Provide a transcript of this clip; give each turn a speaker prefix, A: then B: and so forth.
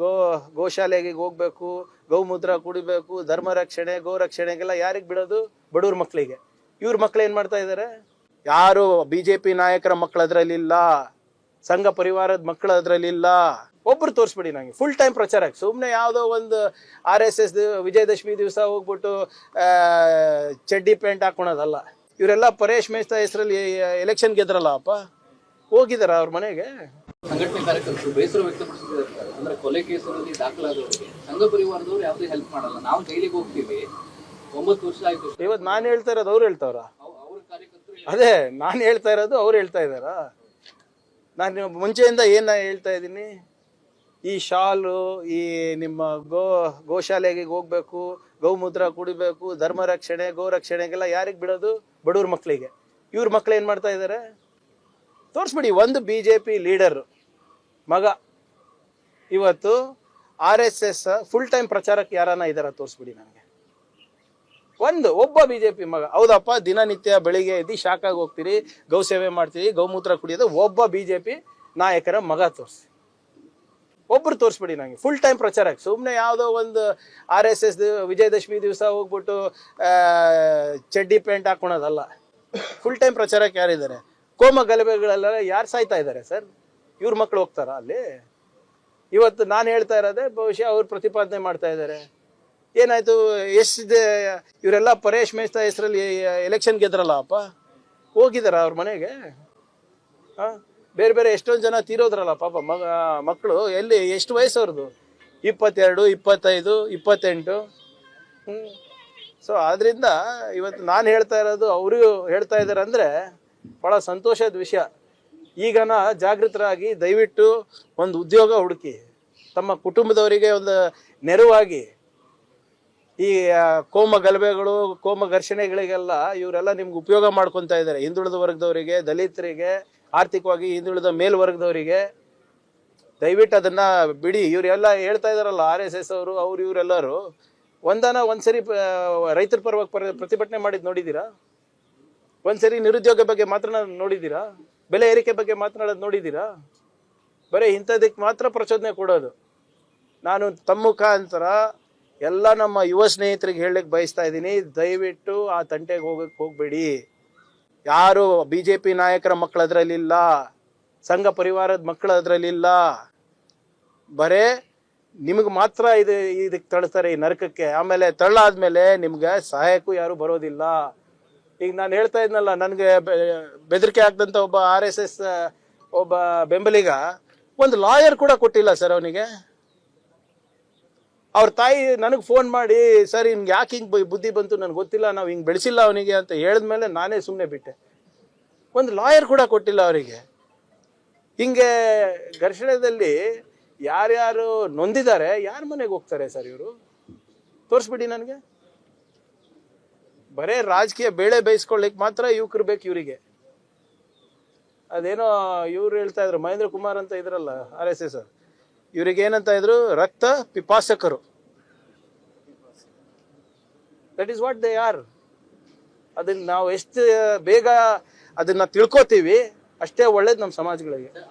A: ಗೋ ಗೋಶಾಲೆಗೆ ಹೋಗ್ಬೇಕು, ಗೌಮೂತ್ರ ಕುಡಿಬೇಕು, ಧರ್ಮ ರಕ್ಷಣೆ, ಗೋ ರಕ್ಷಣೆಗೆಲ್ಲ ಯಾರಿಗೆ ಬಿಡೋದು? ಬಡವ್ರ ಮಕ್ಕಳಿಗೆ. ಇವ್ರ ಮಕ್ಳು ಏನ್ ಮಾಡ್ತಾ ಇದಾರೆ? ಯಾರು ಬಿಜೆಪಿ ನಾಯಕರ ಮಕ್ಕಳು ಅದ್ರಲ್ಲಿಲ್ಲ, ಸಂಘ ಪರಿವಾರದ ಮಕ್ಕಳು ಅದ್ರಲ್ಲಿಲ್ಲ. ಒಬ್ರು ತೋರಿಸ್ಬಿಡಿ ನಂಗೆ ಫುಲ್ ಟೈಮ್ ಪ್ರಚಾರಕ್ಕೆ. ಸುಮ್ಮನೆ ಯಾವುದೋ ಒಂದು RSS ವಿಜಯದಶಮಿ ದಿವಸ ಹೋಗ್ಬಿಟ್ಟು ಚಡ್ಡಿ ಪ್ಯಾಂಟ್ ಹಾಕೊಳೋದಲ್ಲ. ಇವರೆಲ್ಲ ಪರೇಶ್ ಮೇಸ್ತಾ ಹೆಸರಲ್ಲಿ ಎಲೆಕ್ಷನ್ ಗೆದ್ರಲ್ಲ ಅಪ್ಪ, ಹೋಗಿದಾರ ಅವ್ರ ಮನೆಗೆ?
B: ಸಂಘಟನೆ ಕಾರ್ಯಕರ್ತರು ಬೇಸರ ವ್ಯಕ್ತಪಡಿಸಿದ್ದಾರೆ. ಅಂದ್ರೆ ಕೊಲೆ ಕೇಸಲ್ಲಿ ದಾಖಲಾದವರಿಗೆ ಸಂಘ ಪರಿವಾರದವರು ಯಾವುದೇ ಹೆಲ್ಪ್ ಮಾಡಲ್ಲ. ನಾವು ಜೈಲಿಗೆ ಹೋಗ್ತೀವಿ, 9 ವರ್ಷ ಆಯ್ತು.
A: ಇವತ್ತು ನಾನು ಹೇಳ್ತಾ ಇರೋದು ಅವ್ರು ಹೇಳ್ತಾವ್ರ?
B: ಅವ್ರ ಕಾರ್ಯಕರ್ತರು
A: ಅದೇ ನಾನು ಹೇಳ್ತಾ ಇರೋದು ಅವ್ರು ಹೇಳ್ತಾ ಇದ್ದಾರ? ನಾನು ಮುಂಚೆಯಿಂದ ಏನ ಹೇಳ್ತಾ ಇದ್ದೀನಿ? ಈ ಶಾಲು, ಈ ನಿಮ್ಮ ಗೋಶಾಲೆಗೆ ಹೋಗ್ಬೇಕು, ಗೌಮೂತ್ರ ಕುಡಿಬೇಕು, ಧರ್ಮ ರಕ್ಷಣೆ, ಗೋ ರಕ್ಷಣೆಗೆಲ್ಲ ಯಾರಿಗೆ ಬಿಡೋದು? ಬಡವ್ರ ಮಕ್ಕಳಿಗೆ. ಇವ್ರ ಮಕ್ಳು ಏನ್ ಮಾಡ್ತಾ ಇದಾರೆ? ತೋರಿಸ್ಬಿಡಿ. ಒಂದು BJP ಲೀಡರ್ ಮಗ ಇವತ್ತು RSS ಫುಲ್ ಟೈಮ್ ಪ್ರಚಾರಕ್ಕೆ ಯಾರನ್ನ ಇದಾರ? ತೋರಿಸ್ಬಿಡಿ ನನಗೆ. ಒಬ್ಬ BJP ಮಗ. ಹೌದಪ್ಪ, ದಿನನಿತ್ಯ ಬೆಳಿಗ್ಗೆ ಎದ್ದು ಶಾಖಾಗಿ ಹೋಗ್ತೀರಿ, ಗೌ ಸೇವೆ ಮಾಡ್ತೀರಿ, ಗೌಮೂತ್ರ ಕುಡಿಯೋದು. ಒಬ್ಬ BJP ನಾಯಕರ ಮಗ ತೋರಿಸಿ, ಒಬ್ರು ತೋರಿಸ್ಬಿಡಿ ನಂಗೆ ಫುಲ್ ಟೈಮ್ ಪ್ರಚಾರಕ್ಕೆ. ಸುಮ್ಮನೆ ಯಾವುದೋ ಒಂದು RSS ವಿಜಯದಶಮಿ ದಿವಸ ಹೋಗ್ಬಿಟ್ಟು ಚಡ್ಡಿ ಪ್ಯಾಂಟ್ ಹಾಕೊಳೋದಲ್ಲ. ಫುಲ್ ಟೈಮ್ ಪ್ರಚಾರಕ್ಕೆ ಯಾರಿದ್ದಾರೆ? ಕೋಮ ಗಲಭೆಗಳೆಲ್ಲ ಯಾರು ಸಾಯ್ತಾ ಇದ್ದಾರೆ ಸರ್? ಇವ್ರ ಮಕ್ಕಳು ಹೋಗ್ತಾರ ಅಲ್ಲಿ? ಇವತ್ತು ನಾನು ಹೇಳ್ತಾ ಇರೋದೇ ಬಹುಶಃ ಅವ್ರು ಪ್ರತಿಪಾದನೆ ಮಾಡ್ತಾ ಇದ್ದಾರೆ. ಏನಾಯ್ತು? ಎಷ್ಟಿದೆ? ಇವರೆಲ್ಲ ಪರೇಶ್ ಮೇಸ್ತಾ ಹೆಸರಲ್ಲಿ ಎಲೆಕ್ಷನ್ ಗೆದ್ರಲ್ಲ ಅಪ್ಪ, ಹೋಗಿದಾರ ಅವ್ರ ಮನೆಗೆ? ಬೇರೆ ಬೇರೆ ಎಷ್ಟೊಂದು ಜನ ತೀರೋದ್ರಲ್ಲ ಪಾಪ ಮಕ್ಕಳು. ಎಲ್ಲಿ? ಎಷ್ಟು ವಯಸ್ಸವ್ರದ್ದು? 22, 25, 28. ಸೊ ಆದ್ರಿಂದ ಇವತ್ತು ನಾನು ಹೇಳ್ತಾ ಇರೋದು ಅವರು ಹೇಳ್ತಾ ಇದ್ದಾರೆ ಅಂದ್ರೆ ಬಹಳ ಸಂತೋಷದ ವಿಷಯ. ಈಗನ ಜಾಗೃತರಾಗಿ ದಯವಿಟ್ಟು ಒಂದು ಉದ್ಯೋಗ ಹುಡುಕಿ, ತಮ್ಮ ಕುಟುಂಬದವರಿಗೆ ಒಂದು ನೆರವಾಗಿ. ಈ ಕೋಮ ಗಲಭೆಗಳು, ಕೋಮ ಘರ್ಷಣೆಗಳಿಗೆಲ್ಲ ಇವರೆಲ್ಲ ನಿಮ್ಗೆ ಉಪಯೋಗ ಮಾಡ್ಕೊತಾ ಇದ್ದಾರೆ. ಹಿಂದುಳಿದ ವರ್ಗದವರಿಗೆ, ದಲಿತರಿಗೆ, ಆರ್ಥಿಕವಾಗಿ ಹಿಂದುಳಿದ ಮೇಲ್ವರ್ಗದವರಿಗೆ. ದಯವಿಟ್ಟು ಅದನ್ನ ಬಿಡಿ. ಇವರೆಲ್ಲ ಹೇಳ್ತಾ ಇದಾರಲ್ಲ RSS ಅವರು ಇವರೆಲ್ಲರೂ ಒಂದ್ಸರಿ ರೈತರ ಪರವಾಗಿ ಪ್ರತಿಭಟನೆ ಮಾಡಿದ್ ನೋಡಿದ್ದೀರಾ? ಒಂದ್ಸರಿ ನಿರುದ್ಯೋಗ ಬಗ್ಗೆ ಮಾತನಾಡೋದು ನೋಡಿದ್ದೀರಾ? ಬೆಲೆ ಏರಿಕೆ ಬಗ್ಗೆ ಮಾತನಾಡೋದು ನೋಡಿದ್ದೀರಾ? ಬರೀ ಇಂಥದಕ್ಕೆ ಮಾತ್ರ ಪ್ರಚೋದನೆ ಕೊಡೋದು. ನಾನು ತಮ್ಮ ಮುಖಾಂತರ ಎಲ್ಲ ನಮ್ಮ ಯುವ ಸ್ನೇಹಿತರಿಗೆ ಹೇಳಲಿಕ್ಕೆ ಬಯಸ್ತಾ ಇದ್ದೀನಿ, ದಯವಿಟ್ಟು ಆ ತಂಟೆಗೆ ಹೋಗ್ಬೇಡಿ. ಯಾರು BJP ನಾಯಕರ ಮಕ್ಕಳು ಅದ್ರಲ್ಲಿಲ್ಲ, ಸಂಘ ಪರಿವಾರದ ಮಕ್ಕಳು ಅದ್ರಲ್ಲಿಲ್ಲ. ಬರೇ ನಿಮಗೆ ಮಾತ್ರ ಇದಕ್ಕೆ ತಳ್ತಾರೆ, ಈ ನರಕಕ್ಕೆ. ಆಮೇಲೆ ತಳ್ಳಾದ್ಮೇಲೆ ನಿಮ್ಗೆ ಸಹಾಯಕ್ಕೂ ಯಾರು ಬರೋದಿಲ್ಲ. ಈಗ ನಾನು ಹೇಳ್ತಾ ಇದ್ನಲ್ಲ, ನನಗೆ ಬೆದರಿಕೆ ಆಗ್ದಂತ ಒಬ್ಬ RSS ಒಬ್ಬ ಬೆಂಬಲಿಗ ಒಂದು ಲಾಯರ್ ಕೂಡ ಕೊಟ್ಟಿಲ್ಲ ಸರ್ ಅವನಿಗೆ. ಅವ್ರ ತಾಯಿ ನನಗೆ ಫೋನ್ ಮಾಡಿ, ಸರ್ ನಿಮ್ಗೆ ಯಾಕೆ ಹಿಂಗೆ ಬುದ್ಧಿ ಬಂತು ನನಗೆ ಗೊತ್ತಿಲ್ಲ, ನಾವು ಹಿಂಗೆ ಬೆಳೆಸಿಲ್ಲ ಅವನಿಗೆ ಅಂತ ಹೇಳಿದ್ಮೇಲೆ ನಾನೇ ಸುಮ್ಮನೆ ಬಿಟ್ಟೆ. ಒಂದು ಲಾಯರ್ ಕೂಡ ಕೊಟ್ಟಿಲ್ಲ ಅವರಿಗೆ. ಹಿಂಗೆ ಘರ್ಷಣೆದಲ್ಲಿ ಯಾರ್ಯಾರು ನೊಂದಿದ್ದಾರೆ, ಯಾರ ಮನೆಗೆ ಹೋಗ್ತಾರೆ ಸರ್ ಇವರು? ತೋರಿಸ್ಬಿಡಿ ನನಗೆ. ಬರೇ ರಾಜಕೀಯ ಬೇಳೆ ಬೇಯಿಸ್ಕೊಳ್ಳಿಕ್ಕೆ ಮಾತ್ರ ಯುವಕರು ಬೇಕು ಇವರಿಗೆ. ಅದೇನೋ ಇವ್ರು ಹೇಳ್ತಾ ಇದ್ರು, ಮಹೇಂದ್ರ ಕುಮಾರ್ ಅಂತ ಇದ್ರಲ್ಲ RSS, ಇವ್ರಿಗೆ ಏನಂತ ಇದ್ರು? ರಕ್ತ ಪಿಪಾಸಕರು. That is what they are. ಅದನ್ನ ನಾವು ಎಷ್ಟು ಬೇಗ ಅದನ್ನ ತಿಳ್ಕೊತೀವಿ ಅಷ್ಟೇ ಒಳ್ಳೇದು ನಮ್ಮ ಸಮಾಜಗಳಿಗೆ.